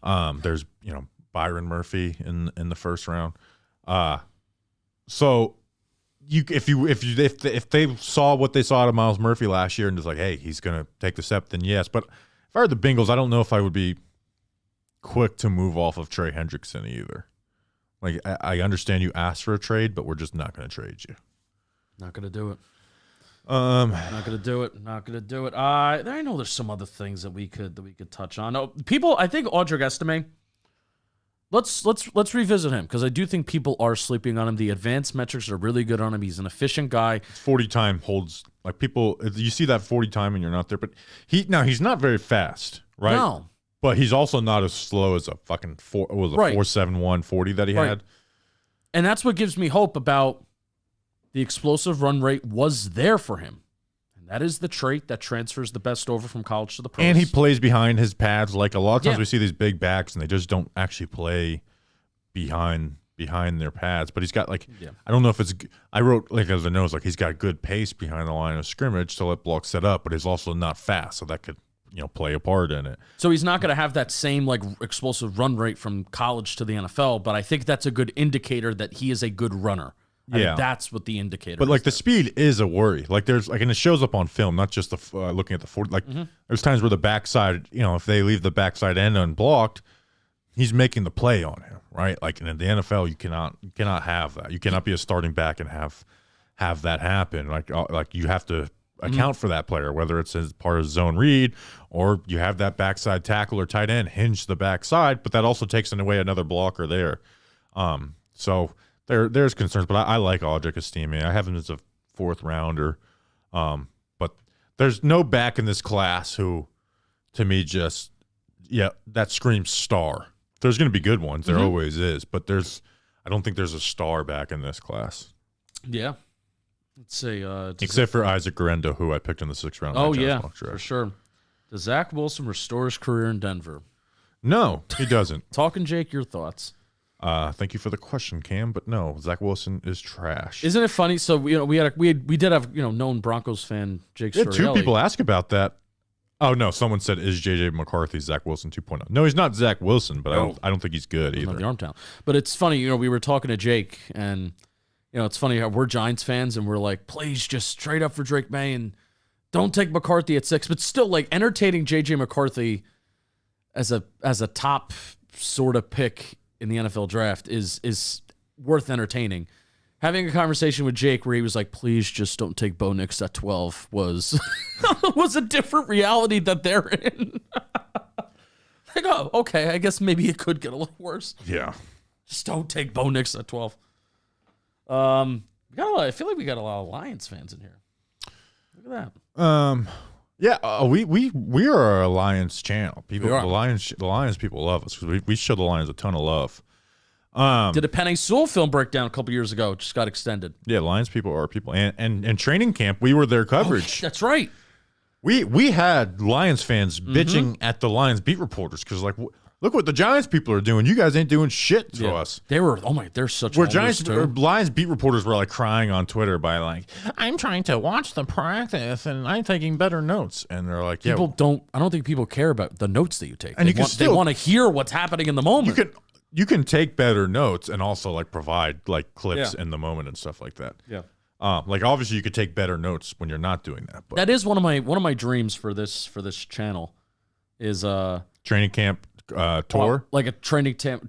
There's Byron Murphy in the first round. So if they saw what they saw out of Miles Murphy last year and just like, hey, he's gonna take the step, then yes. But if I were the Bengals, I don't know if I would be quick to move off of Trey Hendrickson either. Like I understand you asked for a trade, but we're just not going to trade you. Not going to do it. Not going to do it. Not going to do it. I know there's some other things that we could touch on. No, people, I think Audric Estime. Let's revisit him, because I do think people are sleeping on him. The advanced metrics are really good on him. He's an efficient guy. 40 time holds, like, people. You see that 40 time and you're not there, but he's not very fast, right? No. But he's also not as slow as a fucking 4.71 40 that he had. And that's what gives me hope about the explosive run rate was there for him. And that is the trait that transfers the best over from college to the pros. And he plays behind his pads. Like, a lot of times we see these big backs and they just don't actually play behind their pads. But he's got, like, I don't know if it's – I wrote, like, as a nose, like, he's got good pace behind the line of scrimmage to let blocks set up, but he's also not fast, so that could – play a part in it. So he's not going to have that same like explosive run rate from college to the NFL, but I think that's a good indicator that he is a good runner. And that's what the indicator. But like the speed is a worry. Like there's like, and it shows up on film, not just the looking at the 40. Like there's times where the backside, if they leave the backside end unblocked, he's making the play on him, right? Like in the NFL, you cannot have that. You cannot be a starting back and have that happen. Like you have to account for that player, whether it's as part of zone read or you have that backside tackle or tight end hinge the backside, but that also takes away another blocker there. So there's concerns, but I like Audric Estime. I have him as a 4th rounder. But there's no back in this class who, to me, that screams star. There's going to be good ones. There always is, but I don't think there's a star back in this class. Yeah. Let's see. Except for Isaac Garendo, who I picked in the 6th round. Oh, yeah, for sure. Does Zach Wilson restore his career in Denver? No, he doesn't. Talking Jake, your thoughts? Thank you for the question, Cam. But no, Zach Wilson is trash. Isn't it funny? So we did have known Broncos fan Jake Storielli. 2 people ask about that. Oh no, someone said, is JJ McCarthy Zach Wilson 2.0? No, he's not Zach Wilson, but I don't think he's good either. Not the arm talent. But it's funny. We were talking to Jake and. It's funny how we're Giants fans and we're like, please just trade up for Drake May and don't take McCarthy at 6. But still, like, entertaining J.J. McCarthy as a top sort of pick in the NFL draft is worth entertaining. Having a conversation with Jake where he was like, please just don't take Bo Nix at 12 was a different reality that they're in. Like, oh, okay, I guess maybe it could get a little worse. Yeah. Just don't take Bo Nix at 12. I feel like we got a lot of Lions fans in here. Look at that. Yeah, we are a Lions channel. People, the Lions people love us because we show the Lions a ton of love. Did a Penny Sewell film breakdown a couple years ago? Just got extended. Yeah, Lions people are people, and training camp we were their coverage. That's right. We had Lions fans bitching at the Lions beat reporters because like, look what the Giants people are doing. You guys ain't doing shit to us. They were they're such. Where Giants or Lions beat reporters were like crying on Twitter by like, I'm trying to watch the practice and I'm taking better notes, and they're like, yeah, I don't think people care about the notes that you take. And they want to hear what's happening in the moment. You can take better notes and also like provide like clips in the moment and stuff like that. Yeah. Like obviously you could take better notes when you're not doing that. But that is one of my dreams for this channel is training camp tour, like a training camp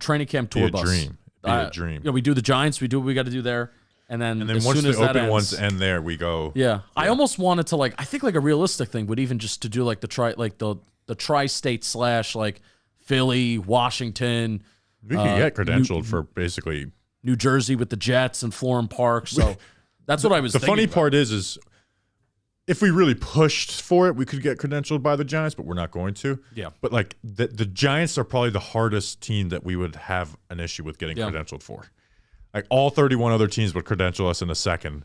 tour bus. Dream. Be a dream. We do the Giants. We do what we got to do there, and then as once soon as the open ends, ones end there, we go. Yeah, I almost wanted to I think like a realistic thing would even just to do like the tri-state / like Philly, Washington. We can get credentialed for basically New Jersey with the Jets and Florham Park. So that's what I was thinking. The funny about. part is if we really pushed for it, we could get credentialed by the Giants, but we're not going to. Yeah. But like the Giants are probably the hardest team that we would have an issue with getting credentialed for. Like all 31 other teams would credential us in a second.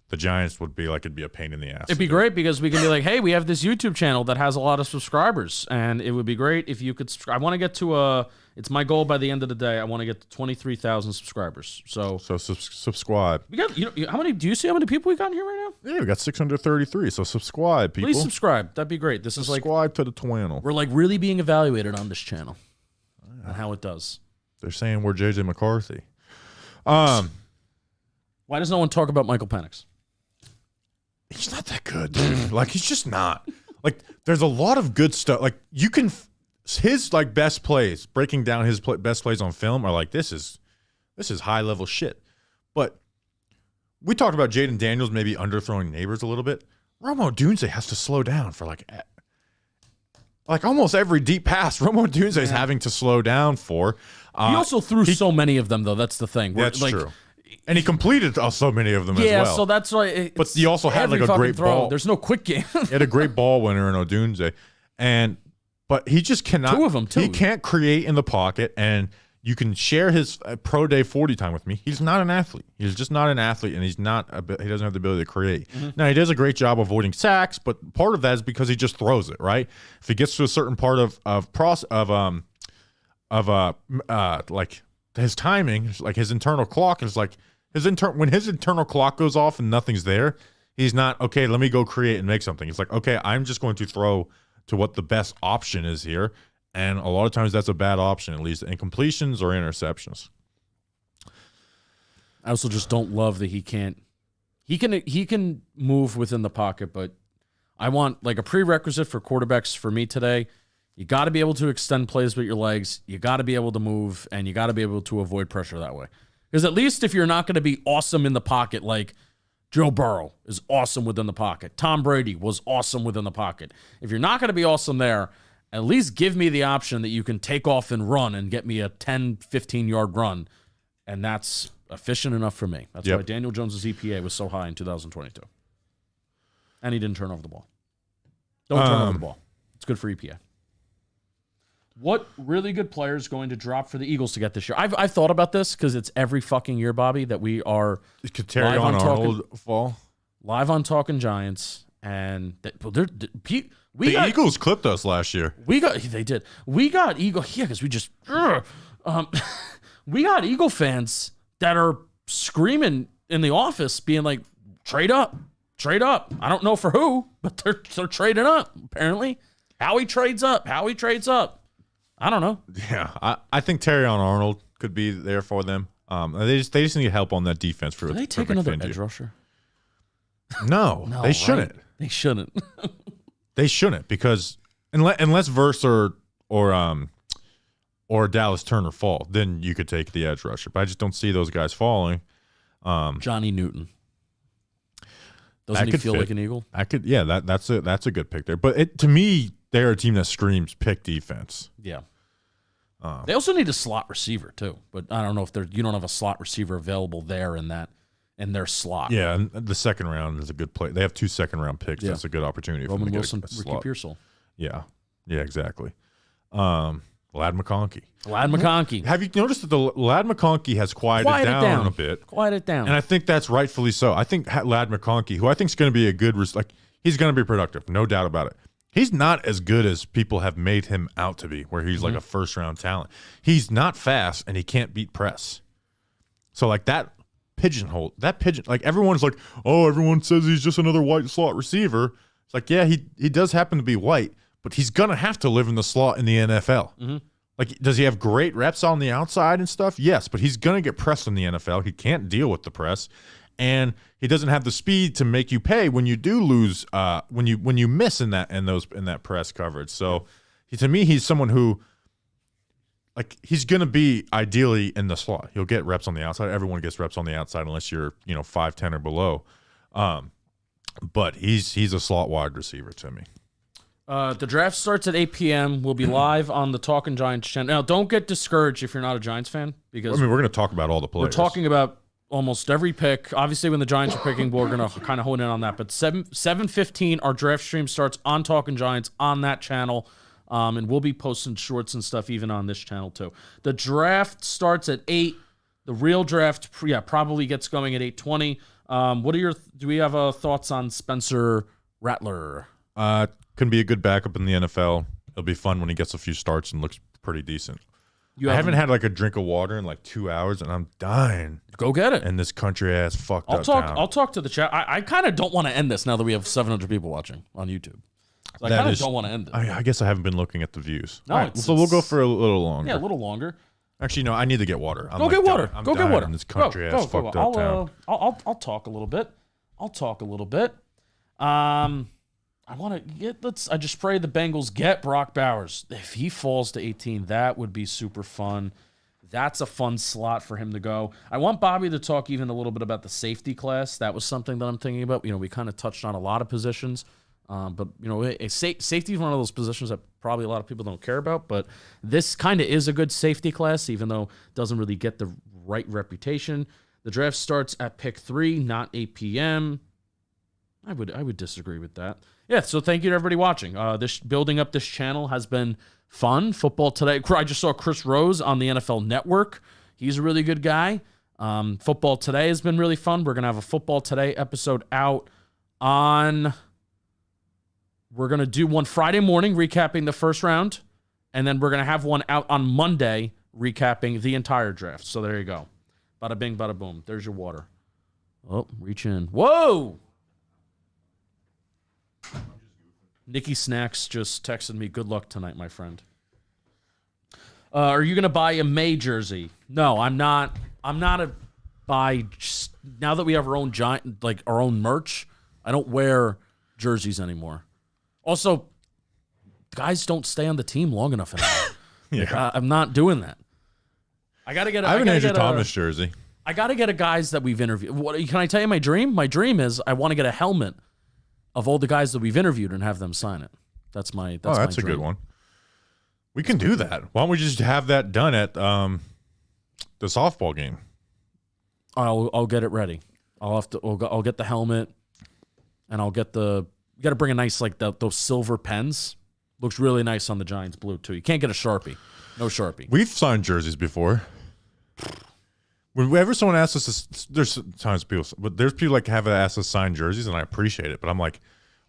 The Giants would be like, it'd be a pain in the ass. It'd be great because we can be like, hey, we have this YouTube channel that has a lot of subscribers, and it would be great if you could. I want to get to it's my goal by the end of the day. I want to get to 23,000 subscribers. So subscribe. We got how many? Do you see how many people we got in here right now? Yeah, we got 633. So subscribe, people. Please subscribe. That'd be great. This is subscribe to the channel. We're like really being evaluated on this channel and how it does. They're saying we're JJ McCarthy. Why does no one talk about Michael Penix? He's not that good, dude. Like, he's just not. Like, there's a lot of good stuff. Like, you can his like best plays, breaking down his best plays on film are like, this is high level shit. But we talked about Jaden Daniels maybe underthrowing neighbors a little bit. Rome Odunze has to slow down for like almost every deep pass. Rome Odunze is having to slow down for. He also threw so many of them, though. That's the thing. That's true. And he completed so many of them as well. Yeah, so that's why. But he also had like a great ball. There's no quick game. He had a great ball winner in Odunze. But he just cannot. 2 of them, too. He can't create in the pocket, and you can share his pro day 40 time with me. He's not an athlete. He's just not an athlete, and he doesn't have the ability to create. Mm-hmm. Now, he does a great job avoiding sacks, but part of that is because he just throws it, right? If he gets to a certain part like his timing, like his internal clock is like when his internal clock goes off and nothing's there, he's not, okay, let me go create and make something. It's like, okay, I'm just going to throw to what the best option is here. And a lot of times that's a bad option, at least incompletions or interceptions. I also just don't love that he can move within the pocket, but I want like a prerequisite for quarterbacks for me today. You got to be able to extend plays with your legs. You got to be able to move, and you got to be able to avoid pressure that way. Because at least if you're not going to be awesome in the pocket, like Joe Burrow is awesome within the pocket, Tom Brady was awesome within the pocket. If you're not going to be awesome there, at least give me the option that you can take off and run and get me a 10, 15-yard run, and that's efficient enough for me. That's why Daniel Jones' EPA was so high in 2022. And he didn't turn over the ball. Don't turn over the ball. It's good for EPA. What really good player is going to drop for the Eagles to get this year? I've thought about this because it's every fucking year, Bobby, that we are live on Talking Giants, and the Eagles clipped us last year. They did. We got Eagle, because we just we got Eagle fans that are screaming in the office, being like, trade up. I don't know for who, but they're trading up apparently. Howie trades up. I don't know. Yeah, I think Terrion Arnold could be there for them. They just need help on that defense for. Do they take another edge rusher? No, they shouldn't. Right? They shouldn't. They shouldn't, because unless Verse or Dallas Turner fall, then you could take the edge rusher. But I just don't see those guys falling. Johnny Newton. Doesn't he feel like an Eagle? That's a good pick there. But to me, they're a team that screams pick defense. Yeah. They also need a slot receiver too, but I don't know if you don't have a slot receiver available there in their slot. Yeah, and the second round is a good play. They have 2 second-round picks. Yeah. That's a good opportunity. Roman Wilson, Ricky Pearsall. Yeah, exactly. Lad McConkey. Have you noticed that the Lad McConkey has quieted down a bit? Quieted down. And I think that's rightfully so. I think Lad McConkey, who I think is going to be a good, he's going to be productive, no doubt about it. He's not as good as people have made him out to be, where he's like a first-round talent. He's not fast, and he can't beat press. So, like, like, everyone's like, oh, everyone says he's just another white slot receiver. It's like, yeah, he does happen to be white, but he's going to have to live in the slot in the NFL. Mm-hmm. Like, does he have great reps on the outside and stuff? Yes, but he's going to get pressed in the NFL. He can't deal with the press, and he doesn't have the speed to make you pay when you do lose, when you miss in that press coverage. So, to me, he's someone who, like, he's going to be ideally in the slot. He'll get reps on the outside. Everyone gets reps on the outside unless you're 5'10" or below. But he's a slot wide receiver to me. The draft starts at 8 p.m. We'll be live on the Talking Giants channel. Now, don't get discouraged if you're not a Giants fan, because we're going to talk about all the players. We're talking about almost every pick. Obviously, when the Giants are picking, we're going to kind of hone in on that. But 7:15, our draft stream starts on Talking Giants on that channel, and we'll be posting shorts and stuff even on this channel too. The draft starts at 8. The real draft, probably gets going at 8:20. Do we have thoughts on Spencer Rattler? Can be a good backup in the NFL. It'll be fun when he gets a few starts and looks pretty decent. I haven't had like a drink of water in like 2 hours, and I'm dying. Go get it. In this country ass fucked up town. I'll talk to the chat. I kind of don't want to end this now that we have 700 people watching on YouTube. So I kind of don't want to end it. I guess I haven't been looking at the views. No, right, so we'll go for a little longer. Yeah, a little longer. Actually, no, I need to get water. Go get water. I'm go get water. In this country ass fucked up town. I'll talk a little bit. I just pray the Bengals get Brock Bowers. If he falls to 18, that would be super fun. That's a fun slot for him to go. I want Bobby to talk even a little bit about the safety class. That was something that I'm thinking about. We kind of touched on a lot of positions, but safety is one of those positions that probably a lot of people don't care about. But this kind of is a good safety class, even though it doesn't really get the right reputation. The draft starts at pick 3, not 8 p.m. I would disagree with that. Yeah, so thank you to everybody watching. This building up this channel has been fun. Football Today. I just saw Chris Rose on the NFL Network. He's a really good guy. Football Today has been really fun. We're going to have a Football Today episode out on... We're going to do one Friday morning recapping the first round, and then we're going to have one out on Monday recapping the entire draft. So there you go. Bada bing, bada boom. There's your water. Oh, reach in. Whoa! Nikki Snacks just texted me, good luck tonight, my friend. Are you going to buy a May jersey? No, I'm not. I'm not a buy. Now that we have our own our own merch, I don't wear jerseys anymore. Also, guys don't stay on the team long enough anymore. I'm not doing that. I got to get. I have an Andrew Thomas jersey. I got to get a guys that we've interviewed. Can I tell you my dream? My dream is I want to get a helmet of all the guys that we've interviewed and have them sign it. That's my that's a good one. We can do that. Why don't we just have that done at the softball game? I'll get it ready. I'll get the helmet, and I'll get the. You got to bring a nice those silver pens. Looks really nice on the Giants blue too. You can't get a Sharpie. No Sharpie. We've signed jerseys before. Whenever someone asks us, there's people like have asked us to sign jerseys, and I appreciate it. But I'm like,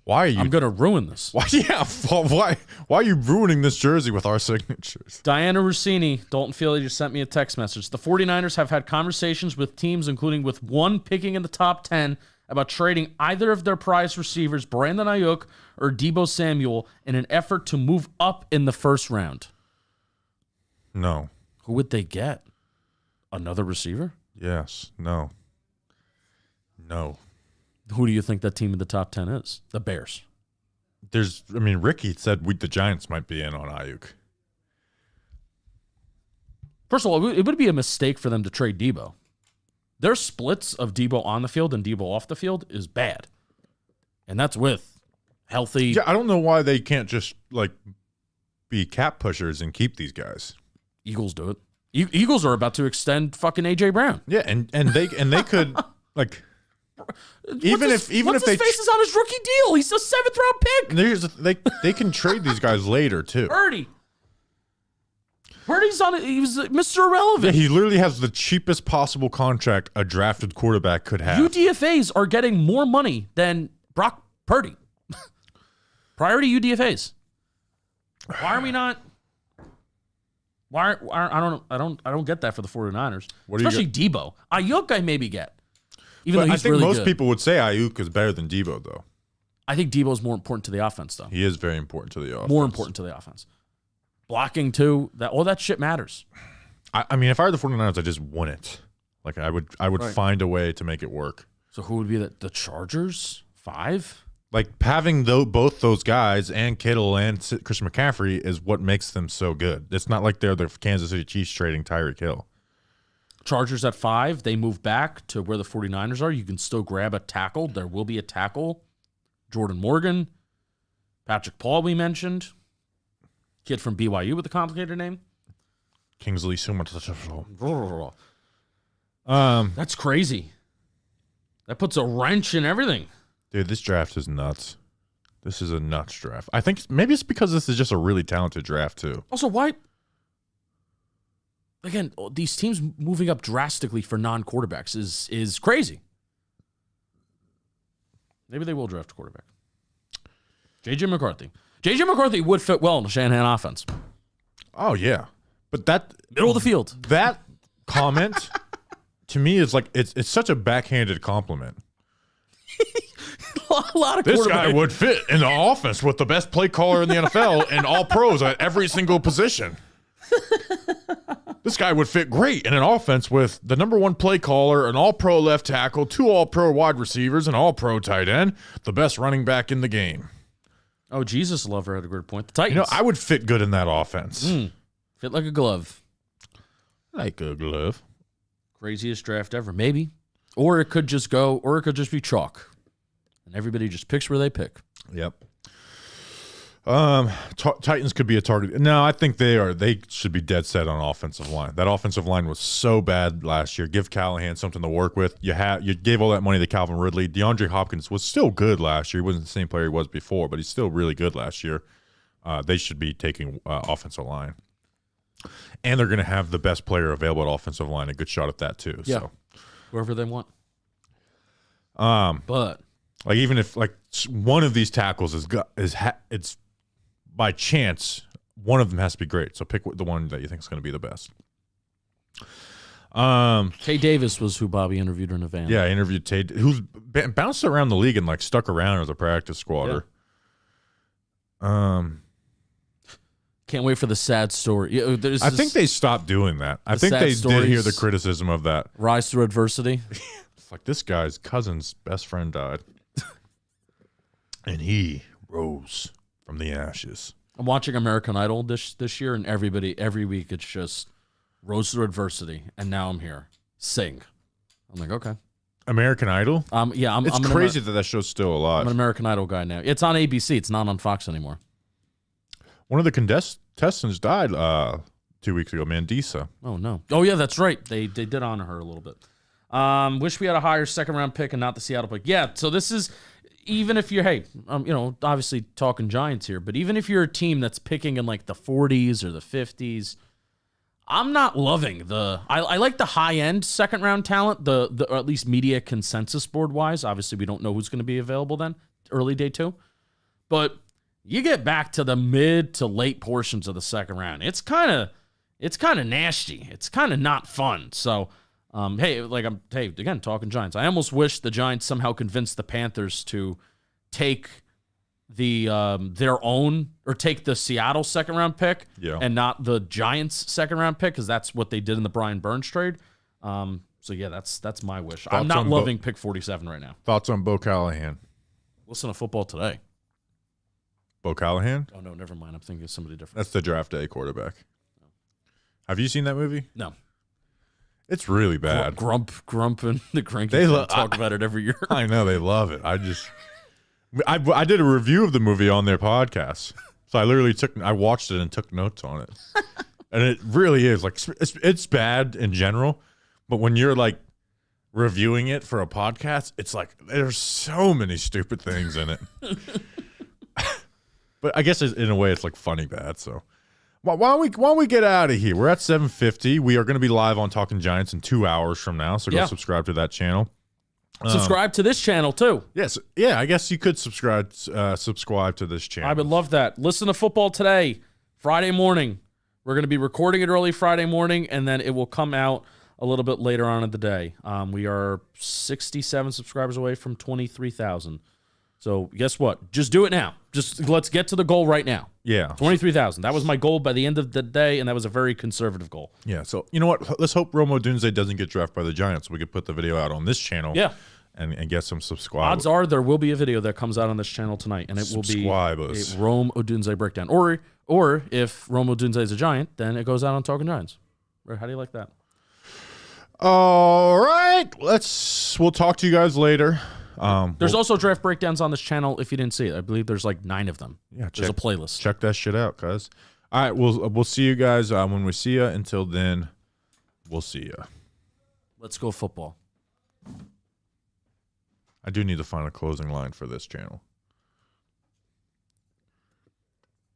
why are you? I'm gonna ruin this. Why? Yeah. Why are you ruining this jersey with our signatures? Diana Rossini, Dalton Fieldy just sent me a text message. The 49ers have had conversations with teams, including with one picking in the top 10, about trading either of their prize receivers, Brandon Ayuk or Deebo Samuel, in an effort to move up in the first round. No. Who would they get? Another receiver? Yes. No. Who do you think that team in the top 10 is? The Bears. Ricky said the Giants might be in on Ayuk. First of all, it would be a mistake for them to trade Deebo. Their splits of Deebo on the field and Deebo off the field is bad. And that's with healthy... Yeah, I don't know why they can't just, be cap pushers and keep these guys. Eagles do it. Eagles are about to extend fucking A.J. Brown. Yeah, and they could, even if his face is on his rookie deal. He's a 7th round pick. They can trade these guys later, too. Purdy's on it. He was Mr. Irrelevant. Yeah, he literally has the cheapest possible contract a drafted quarterback could have. UDFAs are getting more money than Brock Purdy. Priority UDFAs. Why are we not? I don't get that for the 49ers. Especially Debo. Ayuk I maybe get. Even though he's really good. I think most people would say Ayuk is better than Debo, though. I think Debo's more important to the offense, though. He is very important to the offense. More important to the offense. Blocking, too. All that shit matters. I mean, if I were the 49ers, I just won it. Like, I would find a way to make it work. So who would be the Chargers? 5? Like, having both those guys and Kittle and Christian McCaffrey is what makes them so good. It's not like they're the Kansas City Chiefs trading Tyreek Hill. Chargers at 5. They move back to where the 49ers are. You can still grab a tackle. There will be a tackle. Jordan Morgan. Patrick Paul we mentioned. Kid from BYU with a complicated name. Kingsley Summers. That's crazy. That puts a wrench in everything. Dude, this draft is nuts. This is a nuts draft. I think maybe it's because this is just a really talented draft, too. Also, why? Again, these teams moving up drastically for non-quarterbacks is crazy. Maybe they will draft a quarterback. J.J. McCarthy. J.J. McCarthy would fit well in the Shanahan offense. Oh, yeah. But that... Middle of the field. That comment, to me, is like... It's such a backhanded compliment. A lot of this guy would fit in the offense with the best play caller in the NFL and all pros at every single position. This guy would fit great in an offense with the number 1 play caller, an all-pro left tackle, 2 all-pro wide receivers, an all-pro tight end, the best running back in the game. Oh, Jesus Lover had a good point. The Titans. You know, I would fit good in that offense. Fit like a glove. Like a glove. Craziest draft ever, maybe. Or it could just be chalk. And everybody just picks where they pick. Yep. Titans could be a target. No, I think they are. They should be dead set on offensive line. That offensive line was so bad last year. Give Callahan something to work with. You gave all that money to Calvin Ridley. DeAndre Hopkins was still good last year. He wasn't the same player he was before, but he's still really good last year. They should be taking offensive line. And they're going to have the best player available at offensive line. A good shot at that, too. Yeah. So. Whoever they want. But like even if like one of these tackles it's by chance one of them has to be great. So pick the one that you think is going to be the best. Tay Davis was who Bobby interviewed in a van. Yeah, I interviewed Tay, who's bounced around the league and like stuck around as a practice squatter. Yeah. Can't wait for the sad story. I think they stopped doing that. I think they did hear the criticism of that. Rise through adversity. It's like this guy's cousin's best friend died. And he rose from the ashes. I'm watching American Idol this year, and every week it's just rose through adversity, and now I'm here. Sing. I'm like, okay. American Idol? Yeah. It's crazy that show's still alive. I'm an American Idol guy now. It's on ABC. It's not on Fox anymore. One of the contestants died 2 weeks ago, Mandisa. Oh, no. Oh, yeah, that's right. They did honor her a little bit. Wish we had a higher second-round pick and not the Seattle pick. Yeah, so this is, even if you're, obviously talking Giants here, but even if you're a team that's picking in like the 40s or the 50s, I'm not loving I like the high-end second-round talent, or at least media consensus board-wise. Obviously, we don't know who's going to be available then, early day 2. But you get back to the mid to late portions of the second round, it's kind of nasty. It's kind of not fun. So, again, talking Giants. I almost wish the Giants somehow convinced the Panthers to take their own, or take the Seattle second round pick, and not the Giants second round pick, because that's what they did in the Brian Burns trade. So yeah, that's my wish. I'm not loving pick 47 right now. Thoughts on Bo Callahan? Listen to Football Today. Bo Callahan? Oh no, never mind. I'm thinking of somebody different. That's the draft day quarterback. No. Have you seen that movie? No. It's really bad. Grump and the Cranky talk about it every year. I know, they love it. I did a review of the movie on their podcast. So I watched it and took notes on it. And it really is like, it's bad in general, but when you're like reviewing it for a podcast, it's like there's so many stupid things in it. But I guess in a way it's like funny bad. So why don't we get out of here? We're at 7:50. We are going to be live on Talking Giants in 2 hours from now. So go subscribe to that channel. Subscribe to this channel too. Yes, yeah. I guess you could subscribe to this channel. I would love that. Listen to Football Today, Friday morning. We're going to be recording it early Friday morning, and then it will come out a little bit later on in the day. We are 67 subscribers away from 23,000. So guess what? Just do it now. Just let's get to the goal right now. Yeah. 23,000. That was my goal by the end of the day, and that was a very conservative goal. Yeah. So you know what? Let's hope Rome Odunze doesn't get drafted by the Giants so we could put the video out on this channel. Yeah. And get some subscribers. Odds are there will be a video that comes out on this channel tonight, and it will be a Rome Odunze breakdown. Or if Rome Odunze is a Giant, then it goes out on Talking Giants. How do you like that? All right. We'll talk to you guys later. There's also draft breakdowns on this channel if you didn't see it. I believe there's like 9 of them. Yeah, there's a playlist. Check that shit out, cuz. All right, we'll see you guys when we see you. Until then, we'll see you. Let's go football. I do need to find a closing line for this channel.